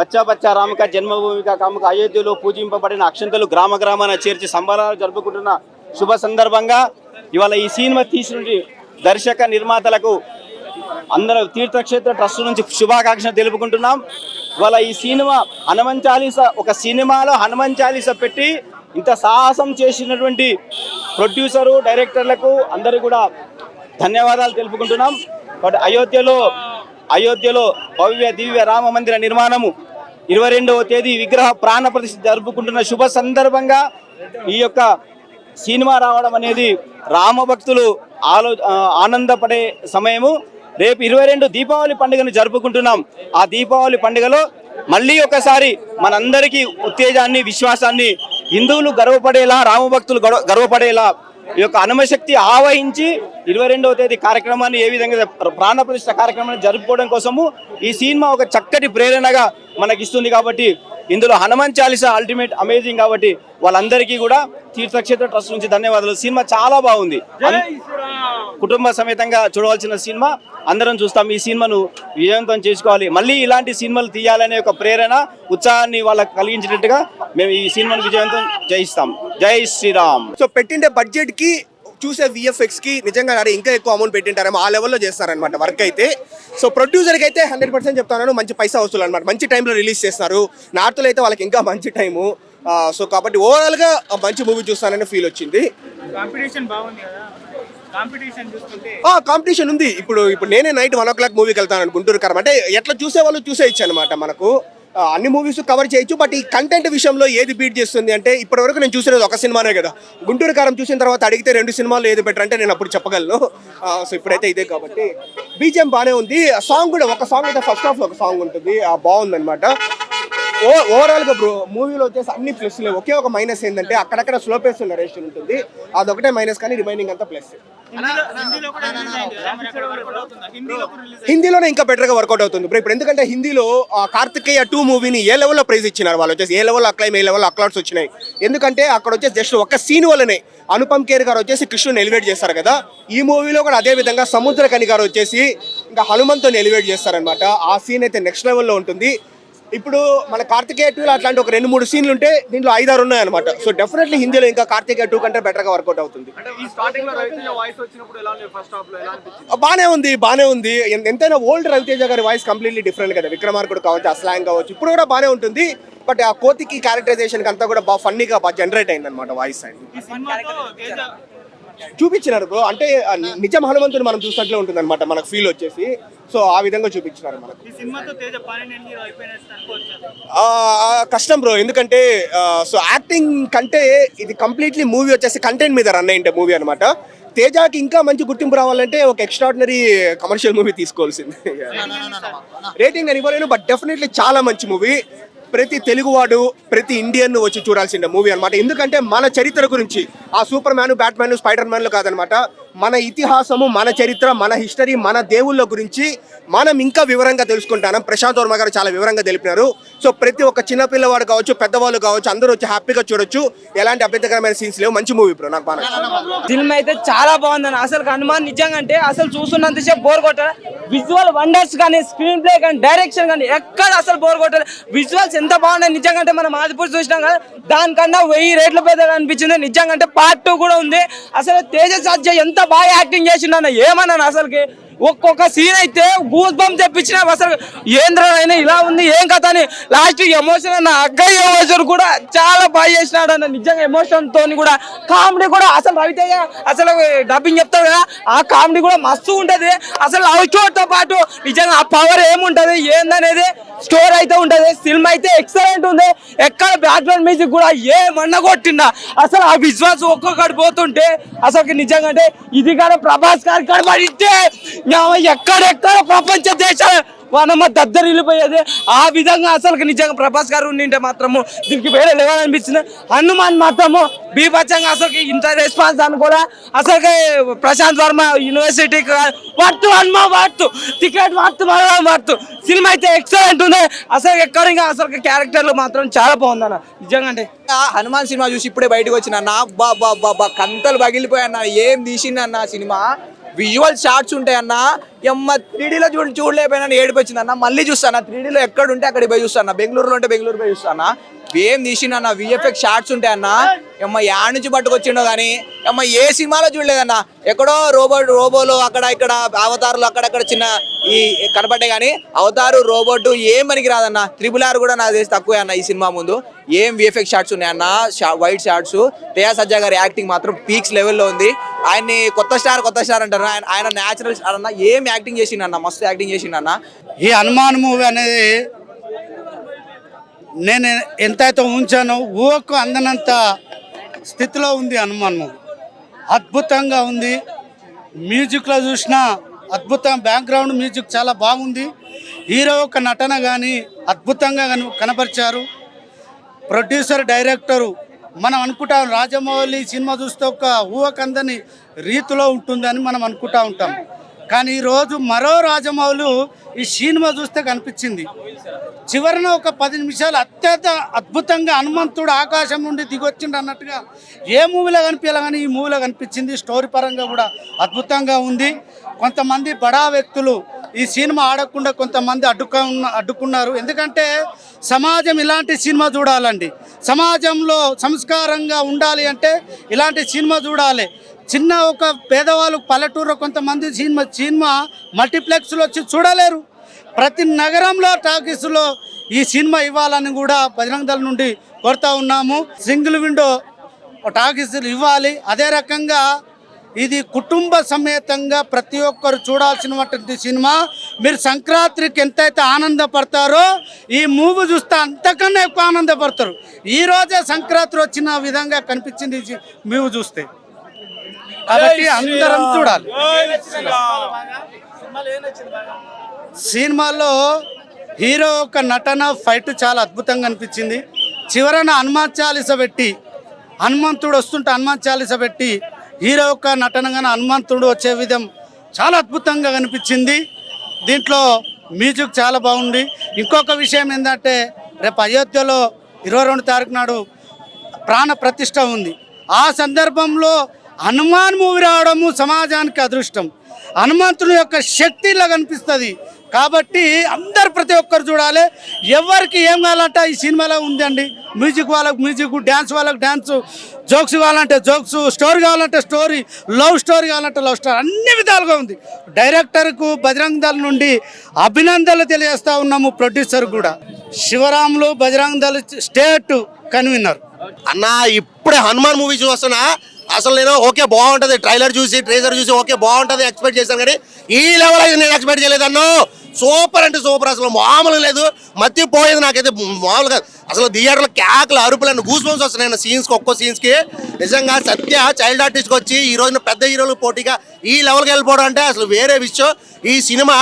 బచ్చా బచ్చా రామ కా జన్మభూమి కా కాముక అయోధ్యలో పూజింపబడిన అక్షంతలు గ్రామ గ్రామాన చేర్చి సంబరాలు జరుపుకుంటున్న శుభ సందర్భంగా ఇవాళ ఈ సినిమా తీసిన దర్శక నిర్మాతలకు అందరూ తీర్థక్షేత్ర ట్రస్ట్ నుంచి శుభాకాంక్షలు తెలుపుకుంటున్నాం. ఇవాళ ఈ సినిమా హనుమాన్ చాలీసా, ఒక సినిమాలో హనుమాన్ చాలీసా పెట్టి ఇంత సాహసం చేసినటువంటి ప్రొడ్యూసరు డైరెక్టర్లకు అందరికీ కూడా ధన్యవాదాలు తెలుపుకుంటున్నాం. బట్ అయోధ్యలో భవ్య దివ్య రామ మందిర నిర్మాణము 22వ తేదీ విగ్రహ ప్రాణ ప్రతిష్ఠ జరుపుకుంటున్న శుభ సందర్భంగా ఈ యొక్క సినిమా రావడం అనేది రామ భక్తులు ఆనందపడే సమయము. రేపు 22 దీపావళి పండుగను జరుపుకుంటున్నాం. ఆ దీపావళి పండుగలో మళ్ళీ ఒకసారి మనందరికీ ఉత్తేజాన్ని, విశ్వాసాన్ని, హిందువులు గర్వపడేలా, రామభక్తులు గర్వపడేలా ఈ యొక్క హనుమశక్తి ఆవహించి 22వ తేదీ కార్యక్రమాన్ని ఏ విధంగా ప్రాణప్రతిష్ఠ కార్యక్రమాన్ని జరుపుకోవడం కోసము ఈ సినిమా ఒక చక్కటి ప్రేరణగా మనకి ఇస్తుంది. కాబట్టి ఇందులో హనుమాన్ చాలీసా అల్టిమేట్ అమేజింగ్. కాబట్టి వాళ్ళందరికీ కూడా తీర్థక్షేత్ర ట్రస్ట్ నుంచి ధన్యవాదాలు. సినిమా చాలా బాగుంది, కుటుంబ సమేతంగా చూడవలసిన సినిమా. అందరం చూస్తాం. ఈ సినిమాను విజయవంతం చేసుకోవాలి, మళ్ళీ ఇలాంటి సినిమాలు తీయాలనే ఒక ప్రేరణ, ఉత్సాహాన్ని వాళ్ళకి కలిగించినట్టుగా మేము ఈ సినిమాను విజయవంతం చేయిస్తాం. జై శ్రీరామ్. సో పెట్టిండే బడ్జెట్ కి చూసే విఎఫ్ఎక్స్ కి నిజంగా ఇంకా ఎక్కువ అమౌంట్ పెట్టింటారేమో, ఆ లెవెల్లో చేస్తారనమాట వర్క్ అయితే. సో ప్రొడ్యూసర్కి అయితే 100% చెప్తాను, మంచి పైసా వస్తువులు అనమాట. మంచి టైంలో రిలీజ్ చేస్తారు. నార్త్లో అయితే వాళ్ళకి ఇంకా మంచి టైము. సో కాబట్టి ఓవరాల్గా మంచి మూవీ చూస్తానని ఫీల్ వచ్చింది. కాంపిటీషన్ ఉంది. ఇప్పుడు నేనే నైట్ 1 o'clock మూవీకి వెళ్తాను గుంటూరు కారం. అంటే ఎట్లా చూసే వాళ్ళు చూసేయచ్చు అనమాట. మనకు అన్ని మూవీస్ కవర్ చేయొచ్చు. బట్ ఈ కంటెంట్ విషయంలో ఏది బీట్ చేస్తుంది అంటే, ఇప్పటివరకు నేను చూసినది ఒక సినిమానే కదా. గుంటూరు కారం చూసిన తర్వాత అడిగితే 2 సినిమాలు ఏది బెటర్ అంటే నేను అప్పుడు చెప్పగలను. సో ఇప్పుడైతే ఇదే. కాబట్టి బీజిఎం బాగానే ఉంది. సాంగ్ కూడా ఒక సాంగ్ అయితే ఫస్ట్ హాఫ్లో ఒక సాంగ్ ఉంటుంది, బాగుంది అనమాట. ఓవరాల్గా బ్రో మూవీలో వచ్చేసి అన్ని ప్లస్లే. ఒకే ఒక మైనస్ ఏంటంటే అక్కడక్కడ స్లో పేస్ నరేషన్ ఉంటుంది, అదొకటే మైనస్. కానీ రిమైనింగ్ అంతా ప్లస్. హిందీలోనే ఇంకా బెటర్గా వర్కౌట్ అవుతుంది బ్రో. ఇప్పుడు ఎందుకంటే హిందీలో కార్తికేయ 2 మూవీని ఏ లెవెల్లో ప్రైజ్ ఇచ్చినారు వాళ్ళు, వచ్చేసి ఏ లెవెల్లో అక్లైమ్, ఏ లెవెల్లో అక్లాట్స్ వచ్చినాయి. ఎందుకంటే అక్కడ వచ్చేసి జస్ట్ ఒక సీన్ వల్లనే అనుపమ్ ఖేర్ గారు వచ్చేసి కృష్ణుని ఎలివేట్ చేస్తారు కదా. ఈ మూవీలో కూడా అదే విధంగా సముద్రకని గారు వచ్చేసి ఇంకా హనుమంతుని ఎలివేట్ చేస్తారనమాట. ఆ సీన్ అయితే నెక్స్ట్ లెవెల్లో ఉంటుంది. ఇప్పుడు మన కార్తికేయ 2లో అట్లాంటి ఒక 2-3 సీన్లు ఉంటే దీంట్లో 5-6 ఉన్నాయి అనమాట. సో డెఫినెట్లీ హిందీలో ఇంకా కార్తికేయ 2 కంటే బెటర్గా వర్కౌట్ అవుతుంది. బానే ఉంది. ఎంతైనా ఓల్డ్ రవితేజ గారి వాయిస్ కంప్లీట్లీ డిఫరెంట్ కదా. విక్రమార్కుడు కావచ్చు, అస్లాంగ్ కావచ్చు, ఇప్పుడు కూడా బానే ఉంటుంది. బట్ ఆ కోతికి క్యారెక్టరైజేషన్ అంతా కూడా బాగా ఫన్నీగా బాగా జనరేట్ అయింది అనమాట వాయిస్ అండ్ చూపించినారు బ్రో. అంటే నిజం హనుమంతుని మనం చూసినట్లే ఉంటుంది అనమాట మనకు ఫీల్ వచ్చేసి. సో ఆ విధంగా చూపించినారు మనకు. కష్టం బ్రో, ఎందుకంటే సో యాక్టింగ్ కంటే ఇది కంప్లీట్లీ మూవీ వచ్చేసి కంటెంట్ మీద రన్ అయ్యింటే మూవీ అనమాట. తేజాకి ఇంకా మంచి గుర్తింపు రావాలంటే ఒక ఎక్స్ట్రాడినరీ కమర్షియల్ మూవీ తీసుకోవాల్సింది. రేటింగ్ నేను ఇవ్వలేను, బట్ డెఫినెట్లీ చాలా మంచి మూవీ. ప్రతి తెలుగువాడు, ప్రతి ఇండియన్ వచ్చి చూడాల్సిన మూవీ అనమాట. ఎందుకంటే మన చరిత్ర గురించి, ఆ సూపర్ మ్యాన్, బ్యాట్మ్యాన్, స్పైడర్ మ్యాన్లు కాదనమాట, మన ఇతిహాసము, మన చరిత్ర, మన హిస్టరీ, మన దేవుళ్ళ గురించి మనం ఇంకా వివరంగా తెలుసుకుంటాను. ప్రశాంత్ వర్మ గారు చాలా వివరంగా తెలిపినారు. సో ప్రతి ఒక్క చిన్నపిల్లవాడు కావచ్చు, పెద్దవాళ్ళు కావచ్చు, అందరూ వచ్చి హ్యాపీగా చూడొచ్చు. ఎలాంటి అభ్యంతరకరమైన సీన్స్ లేవు. మంచి మూవీ బ్రో, నాకు బాగా ఫిల్మ్ అయితే చాలా బాగుందని. అసలు హనుమాన్ నిజంగా అంటే అసలు చూస్తున్నంతసేపు బోర్ కొట్టారు. విజువల్ వండర్స్ కానీ, స్క్రీన్ ప్లే కానీ, డైరెక్షన్ కానీ ఎక్కడ అసలు బోర్ కొట్టారు. విజువల్స్ ఎంత బాగున్నాయి నిజంగా. అంటే మనం ఆదిపూర్ చూసినాం కదా, దానికన్నా 1000 రేట్ల పెద్దగా అనిపించింది నిజంగా. అంటే పార్ట్ 2 కూడా ఉంది. అసలు తేజ సాధ్య ఎంత బాగా యాక్టింగ్ చేసిండు ఏమన్నాను. అసలుకి ఒక్కొక్క సీన్ అయితే గూస్ బంప్ తెప్పించిన. అసలు ఏంద్రైనా ఇలా ఉంది ఏం కథ అని లాస్ట్ ఎమోషన్ అన్న అగ్గయ్య ఎమోషన్ కూడా చాలా బాగా చేసినాడు అన్న నిజంగా. ఎమోషన్ తోని కూడా కామెడీ కూడా అసలు రవితేజ అసలు డబ్బింగ్ చెప్తాడు కదా, ఆ కామెడీ కూడా మస్తు ఉంటది. అసలు లవ్ స్టోరీతో పాటు నిజంగా ఆ పవర్ ఏముంటది ఏందనేది స్టోరీ అయితే ఉంటది. సినిమా అయితే ఎక్సలెంట్ ఉంది. ఎక్కడ బ్యాక్గ్రౌండ్ మ్యూజిక్ కూడా ఏమన్నా కొట్టిందా. అసలు ఆ విశ్వాసం ఒక్కొక్కటి పోతుంటే అసలు నిజంగా అంటే ఇది కానీ ప్రభాస్ గారి కనబడితే ఎక్కడెక్కడ ప్రపంచ దేశాలు మనమ్మ దద్దరు వెళ్ళిపోయేది. ఆ విధంగా అసలు నిజంగా ప్రభాస్ గారు ఉండింటే మాత్రము దీనికి వేరే లెవెల్ అనిపించింది. హనుమాన్ మాత్రము బీభత్సంగా అసలు ఇంత రెస్పాన్స్ అనుకోలే. అసలు ప్రశాంత్ వర్మ యూనివర్సిటీకి worth Hanuma worth ticket worth cinema అయితే ఎక్సలెంట్ ఉంది. అసలు ఎక్కడ అసలు క్యారెక్టర్లు మాత్రం చాలా బాగుందన్న నిజంగా. అంటే హనుమాన్ సినిమా చూసి ఇప్పుడే బయటకు వచ్చిన నా కంతలు పగిలిపోయాన్న. ఏం తీసిందన్న సినిమా విజువల్ షార్ట్స్ ఉంటాయన్న. ఎమ్మ 3Dలో చూడలేకపోయినా ఏడుపు వచ్చింది అన్న. మళ్ళీ చూస్తాను 3Dలో ఎక్కడ ఉంటే అక్కడికి పోయి చూస్తాను. బెంగళూరులో ఉంటే బెంగళూరు పోయి చూస్తాను. ఏం తీసిండన్న, విఎఫ్ఎక్స్ షార్ట్స్ ఉంటాయన్న. ఎమ్మ యాడ్ నుంచి పట్టుకొచ్చిండో కానీ ఎమ్మ ఏ సినిమాలో చూడలేదన్న. ఎక్కడో రోబోలు అక్కడ ఇక్కడ అవతారులు అక్కడక్కడ చిన్న ఈ కనపడ్డాయి కానీ అవతారు రోబోట్ ఏం పనికి రాదన్న. RRR కూడా నాకు తెలిసి తక్కువే అన్న ఈ సినిమా ముందు. ఏం విఎఫ్ఎక్స్ షార్ట్స్ ఉన్నాయన్న, వైట్ షార్ట్స్. శ్రేయా సజ్జా గారి యాక్టింగ్ మాత్రం పీక్స్ లెవెల్లో ఉంది. ఆయన్ని కొత్త స్టార్ అంటారు. ఆయన న్యాచురల్ స్టార్ అన్న. ఏం యాక్టింగ్ చేసిండన్న, మస్తు యాక్టింగ్ చేసిండన్న. ఈ హనుమాన్ మూవీ అనేది నేను ఎంతైతే ఉంచానో ఊహకు అందనంత స్థితిలో ఉంది. హనుమాన్ మూవీ అద్భుతంగా ఉంది. మ్యూజిక్లో చూసినా అద్భుతం, బ్యాక్గ్రౌండ్ మ్యూజిక్ చాలా బాగుంది. హీరో యొక్క నటన కానీ అద్భుతంగా కనపరిచారు. ప్రొడ్యూసర్ డైరెక్టరు మనం అనుకుంటాం రాజమౌళి సినిమా చూస్తే ఒక ఊహకందని రీతిలో ఉంటుందని మనం అనుకుంటా ఉంటాం. కానీ ఈరోజు మరో రాజమౌళి ఈ సినిమా చూస్తే కనిపించింది. చివరిన ఒక 10 నిమిషాలు అత్యంత అద్భుతంగా హనుమంతుడు ఆకాశం నుండి దిగొచ్చిండు అన్నట్టుగా ఏ మూవీలో కనిపించాలి కానీ ఈ మూవీలో కనిపించింది. స్టోరీ పరంగా కూడా అద్భుతంగా ఉంది. కొంతమంది బడా వ్యక్తులు ఈ సినిమా ఆడకుండా కొంతమంది అడ్డుకున్నారు. ఎందుకంటే సమాజం ఇలాంటి సినిమా చూడాలండి. సమాజంలో సంస్కారంగా ఉండాలి అంటే ఇలాంటి సినిమా చూడాలి. చిన్న ఒక పేదవాళ్ళు పల్లెటూరు కొంతమంది సినిమా మల్టీప్లెక్స్లో వచ్చి చూడలేరు. ప్రతి నగరంలో టాకీస్లో ఈ సినిమా ఇవ్వాలని కూడా బజరంగ దళం నుండి కోరుతా ఉన్నాము. సింగిల్ విండో టాకీసులు ఇవ్వాలి. అదే రకంగా ఇది కుటుంబ సమేతంగా ప్రతి ఒక్కరు చూడాల్సినటువంటి సినిమా. మీరు సంక్రాంతికి ఎంతైతే ఆనందపడతారో ఈ మూవీ చూస్తే అంతకన్నా ఎక్కువ ఆనందపడతారు. ఈరోజే సంక్రాంతి వచ్చిన విధంగా కనిపించింది ఈ మూవీ చూస్తే. కాబట్టి అందరం చూడాలి. సినిమాలో హీరో యొక్క నటన ఫైట్ చాలా అద్భుతంగా అనిపించింది. చివరన హనుమాన్ చాలీస పెట్టి హనుమంతుడు వస్తుంటే హనుమాన్ చాలీస పెట్టి హీరో యొక్క నటనగానే హనుమంతుడు వచ్చే విధం చాలా అద్భుతంగా కనిపించింది. దీంట్లో మ్యూజిక్ చాలా బాగుంది. ఇంకొక విషయం ఏంటంటే రేపు అయోధ్యలో 22 తారీఖు నాడు ప్రాణ ప్రతిష్ఠ ఉంది. ఆ సందర్భంలో హనుమాన్ మూవీ రావడము సమాజానికి అదృష్టం. హనుమంతుని యొక్క శక్తి ఇలా కనిపిస్తుంది. కాబట్టి అందరు ప్రతి ఒక్కరు చూడాలి. ఎవరికి ఏం కావాలంటే ఈ సినిమాలో ఉందండి. మ్యూజిక్ వాళ్ళకు మ్యూజిక్, డ్యాన్స్ వాళ్ళకు డ్యాన్స్, జోక్స్ కావాలంటే జోక్స్, స్టోరీ కావాలంటే స్టోరీ, లవ్ స్టోరీ కావాలంటే లవ్ స్టోరీ, అన్ని విధాలుగా ఉంది. డైరెక్టర్కు బజరంగ దళం నుండి అభినందనలు తెలియజేస్తూ ఉన్నాము. ప్రొడ్యూసర్ కూడా శివరాములు బజరంగ దళ స్టేట్ కన్వీనర్ అన్న. ఇప్పుడే హనుమాన్ మూవీ చూస్తున్నా. అసలు నేను ఓకే బాగుంటుంది, ట్రైలర్ చూసి ట్రేజర్ చూసి ఓకే బాగుంటుంది ఎక్స్పెక్ట్ చేశాను. కానీ ఈ లెవెల్ అయితే నేను ఎక్స్పెక్ట్ చేయలేదు అన్నో. సూపర్ అంటే సూపర్, అసలు మామూలు లేదు. మర్చిపోయేది నాకైతే మామూలుగా. అసలు థియేటర్లో కేకలు అరుపులను గూస్ బంప్స్ వస్తున్నాయి సీన్స్కి, ఒక్కో సీన్స్కి. నిజంగా సత్య చైల్డ్ ఆర్టిస్ట్కి వచ్చి ఈ రోజున పెద్ద హీరోలకు పోటీగా ఈ లెవెల్కి వెళ్ళిపోవడం అంటే అసలు వేరే విషయం. ఈ సినిమా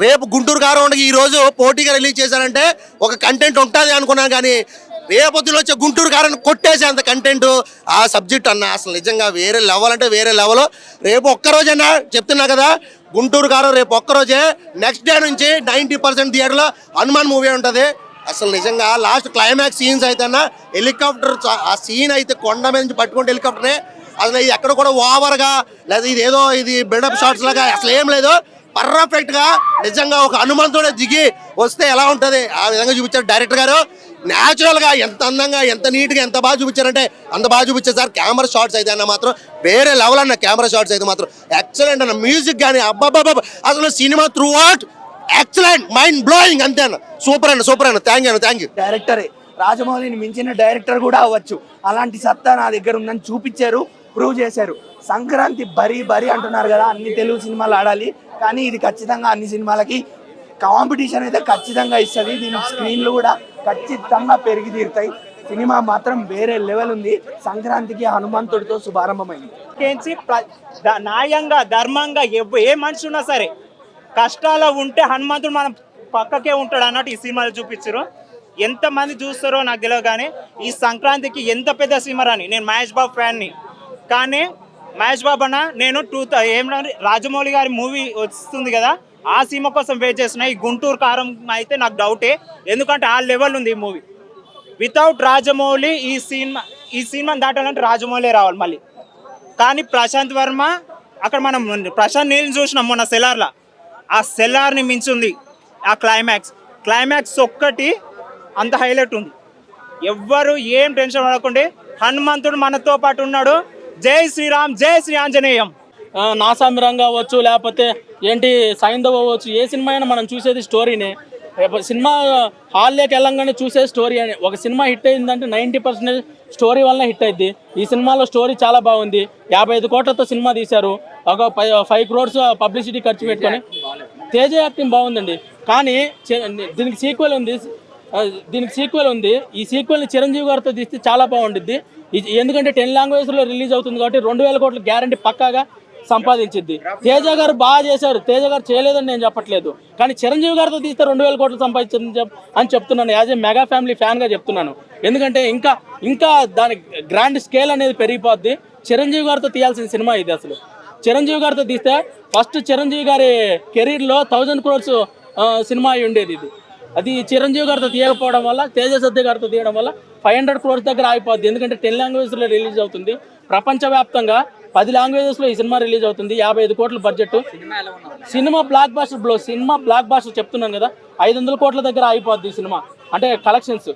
రేపు గుంటూరు కారం ఈ రోజు పోటీగా రిలీజ్ చేశారంటే ఒక కంటెంట్ ఉంటుంది అనుకున్నాను. కానీ రేపొద్దులో వచ్చే గుంటూరు కారాన్ని కొట్టేసే అంత కంటెంట్ ఆ సబ్జెక్ట్ అన్న. అసలు నిజంగా వేరే లెవెల్ అంటే వేరే లెవెల్. రేపు ఒక్కరోజన్నా చెప్తున్నా కదా, గుంటూరు కారం రేపు ఒక్కరోజే. నెక్స్ట్ డే నుంచి 90% థియేటర్లో హనుమాన్ మూవీ ఉంటుంది. అసలు నిజంగా లాస్ట్ క్లైమాక్స్ సీన్స్ అయితే అన్న హెలికాప్టర్ ఆ సీన్ అయితే కొండ మీద నుంచి పట్టుకుంటే హెలికాప్టర్నే. అసలు ఇది ఎక్కడ కూడా ఓవర్గా లేదా ఇదేదో ఇది బిల్డప్ షాట్స్ లాగా అసలు ఏం లేదు. పర్ఫెక్ట్గా నిజంగా ఒక హనుమంతుడే దిగి వస్తే ఎలా ఉంటుంది ఆ విధంగా చూపించారు డైరెక్టర్ గారు. న్యాచురల్గా ఎంత అందంగా ఎంత నీట్గా ఎంత బాగా చూపించారంటే అంత బాగా చూపించారు సార్. కెమెరా షాట్స్ అయితే అన్న మాత్రం వేరే లెవెల్ అన్న. కెమెరా షాట్స్ అయితే మాత్రం ఎక్సలెంట్ అన్న. మ్యూజిక్ కానీ అబ్బాబ్బాబ్బా అసలు cinema through out excellent, mind blowing అంతే అన్న. సూపర్ అన్న, సూపర్ అన్న. Thank you. డైరెక్టరే రాజమౌళిని మించిన డైరెక్టర్ కూడా అవ్వచ్చు. అలాంటి సత్తా నా దగ్గర ఉందని చూపించారు, ప్రూవ్ చేశారు. సంక్రాంతి బరీ అంటున్నారు కదా, అన్ని తెలుగు సినిమాలు ఆడాలి. కానీ ఇది ఖచ్చితంగా అన్ని సినిమాలకి కాంపిటీషన్ అయితే ఖచ్చితంగా ఇస్తుంది. దీని స్క్రీన్లు కూడా ఖచ్చితంగా పెరిగి తీరుతాయి. సినిమా మాత్రం వేరే లెవెల్ ఉంది. సంక్రాంతికి హనుమంతుడితో శుభారంభమైంది. న్యాయంగా ధర్మంగా ఏ మనిషి ఉన్నా సరే కష్టాలు ఉంటే హనుమంతుడు మనం పక్కకే ఉంటాడు అన్నట్టు ఈ సినిమాలు చూపించారు. ఎంతమంది చూస్తారో నాకు తెలియదు. కానీ ఈ సంక్రాంతికి ఎంత పెద్ద సినిమా అని. నేను మహేష్ బాబు ఫ్యాన్ని. కానీ మహేష్ బాబు అన్న నేను రాజమౌళి గారి మూవీ వస్తుంది కదా, ఆ సినిమా కోసం వెయిట్ చేస్తున్నా. ఈ గుంటూరు కారం అయితే నాకు డౌటే. ఎందుకంటే ఆ లెవెల్ ఉంది ఈ మూవీ. వితౌట్ రాజమౌళి ఈ సినిమాని దాటాలంటే రాజమౌళి రావాలి మళ్ళీ. కానీ ప్రశాంత్ వర్మ అక్కడ మనం ప్రశాంత్ నీల్ని చూసినాం మొన్న సెలార్లో. ఆ సెలార్ని మించింది ఆ క్లైమాక్స్ ఒక్కటి అంత హైలైట్ ఉంది. ఎవ్వరు ఏం టెన్షన్ పడకుండా హనుమంతుడు మనతో పాటు ఉన్నాడు. జై శ్రీరామ్, జై శ్రీ ఆంజనేయం. నాసామిరంగ అవ్వచ్చు, లేకపోతే ఏంటి సైంధవ్ అవ్వచ్చు, ఏ సినిమా అయినా మనం చూసేది స్టోరీనే. సినిమా హాల్లోకి వెళ్ళంగానే చూసే స్టోరీ అని. ఒక సినిమా హిట్ అయిందంటే 90% స్టోరీ వల్ల హిట్ అయింది. ఈ సినిమాలో స్టోరీ చాలా బాగుంది. 55 కోట్లతో సినిమా తీశారు. ఒక 5 crores పబ్లిసిటీ ఖర్చు పెట్టుకొని. తేజ యాక్టింగ్ బాగుందండి. కానీ దీనికి సీక్వెల్ ఉంది. ఈ సీక్వెల్ని చిరంజీవి గారితో తీస్తే చాలా బాగుంటుంది. ఎందుకంటే 10 languagesలో రిలీజ్ అవుతుంది కాబట్టి 2000 కోట్లు గ్యారంటీ పక్కాగా సంపాదించింది. తేజ గారు బాగా చేశారు, తేజ గారు చేయలేదని నేను చెప్పట్లేదు. కానీ చిరంజీవి గారితో తీస్తే 2000 కోట్లు సంపాదించింది అని చెప్తున్నాను. యాజ్ ఏ మెగా ఫ్యామిలీ ఫ్యాన్గా చెప్తున్నాను. ఎందుకంటే ఇంకా దాని గ్రాండ్ స్కేల్ అనేది పెరిగిపోద్ది. చిరంజీవి గారితో తీయాల్సిన సినిమా ఇది. అసలు చిరంజీవి గారితో తీస్తే ఫస్ట్ చిరంజీవి గారి కెరీర్లో 1000 crores సినిమా అయి ఉండేది ఇది. అది చిరంజీవి గారితో తీయకపోవడం వల్ల, తేజ సత్య గారితో తీయడం వల్ల 500 crores దగ్గర ఆగిపోద్ది. ఎందుకంటే 10 languagesలో రిలీజ్ అవుతుంది. ప్రపంచవ్యాప్తంగా 10 languagesలో ఈ సినిమా రిలీజ్ అవుతుంది. 55 కోట్ల బడ్జెట్ సినిమా. బ్లాక్ బాస్టర్ చెప్తున్నాను కదా, 500 కోట్ల దగ్గర ఆగిపోద్ది ఈ సినిమా అంటే కలెక్షన్స్.